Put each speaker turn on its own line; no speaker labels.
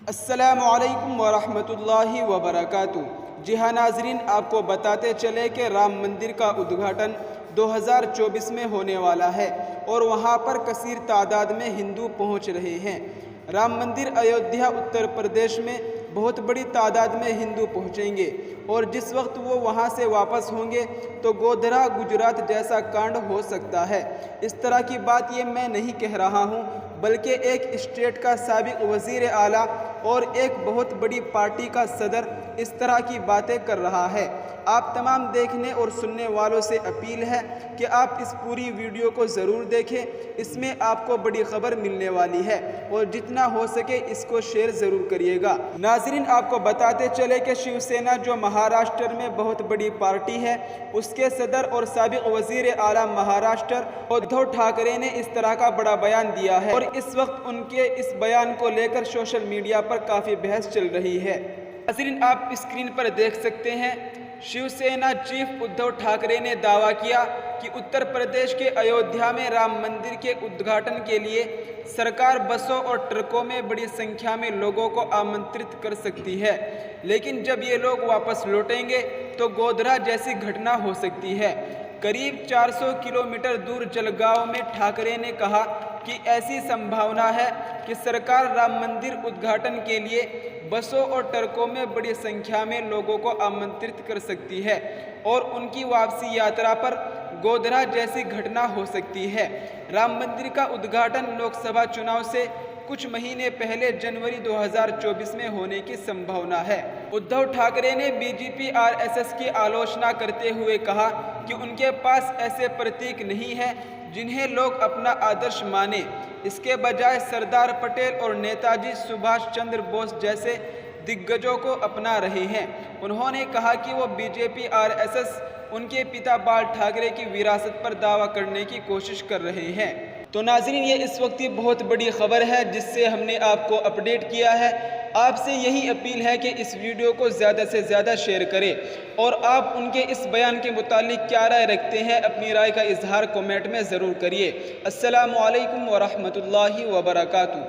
अस्सलामुअलैकुम वरहमतुल्लाहि वबरकातुहू। जी हाँ नाजरीन, आपको बताते चले कि राम मंदिर का उद्घाटन 2024 में होने वाला है और वहाँ पर कसीर तादाद में हिंदू पहुँच रहे हैं। राम मंदिर अयोध्या उत्तर प्रदेश में बहुत बड़ी तादाद में हिंदू पहुँचेंगे और जिस वक्त वो वहाँ से वापस होंगे तो गोधरा गुजरात जैसा कांड हो सकता है। इस तरह की बात ये मैं नहीं कह रहा हूँ, बल्कि एक स्टेट का साबिक वज़ीर आला और एक बहुत बड़ी पार्टी का सदर इस तरह की बातें कर रहा है। आप तमाम देखने और सुनने वालों से अपील है कि आप इस पूरी वीडियो को ज़रूर देखें, इसमें आपको बड़ी खबर मिलने वाली है और जितना हो सके इसको शेयर ज़रूर करिएगा। नाजरीन, आपको बताते चले कि शिवसेना जो महाराष्ट्र में बहुत बड़ी पार्टी है, उसके सदर और साबिक वज़ीर आला महाराष्ट्र उद्धव ठाकरे ने इस तरह का बड़ा बयान दिया है और इस वक्त उनके इस बयान को लेकर सोशल मीडिया पर काफ़ी बहस चल रही है। नाज़रीन, आप स्क्रीन पर देख सकते हैं, शिवसेना चीफ उद्धव ठाकरे ने दावा किया कि उत्तर प्रदेश के अयोध्या में राम मंदिर के उद्घाटन के लिए सरकार बसों और ट्रकों में बड़ी संख्या में लोगों को आमंत्रित कर सकती है, लेकिन जब ये लोग वापस लौटेंगे तो गोधरा जैसी घटना हो सकती है। करीब 400 किलोमीटर दूर जलगांव में ठाकरे ने कहा कि ऐसी संभावना है कि सरकार राम मंदिर उद्घाटन के लिए बसों और ट्रकों में बड़ी संख्या में लोगों को आमंत्रित कर सकती है और उनकी वापसी यात्रा पर गोधरा जैसी घटना हो सकती है। राम मंदिर का उद्घाटन लोकसभा चुनाव से कुछ महीने पहले जनवरी 2024 में होने की संभावना है। उद्धव ठाकरे ने बीजेपी आरएसएस की आलोचना करते हुए कहा कि उनके पास ऐसे प्रतीक नहीं है जिन्हें लोग अपना आदर्श माने, इसके बजाय सरदार पटेल और नेताजी सुभाष चंद्र बोस जैसे दिग्गजों को अपना रहे हैं। उन्होंने कहा कि वो बीजेपी आरएसएस उनके पिता बाल ठाकरे की विरासत पर दावा करने की कोशिश कर रहे हैं। तो नाज़रीन, ये इस वक्त की बहुत बड़ी खबर है जिससे हमने आपको अपडेट किया है। आपसे यही अपील है कि इस वीडियो को ज़्यादा से ज़्यादा शेयर करें और आप उनके इस बयान के मुतालिक क्या राय रखते हैं, अपनी राय का इजहार कमेंट में ज़रूर करिए। अस्सलामु अलैकुम वरहमतुल्लाहि वबरकातुहू।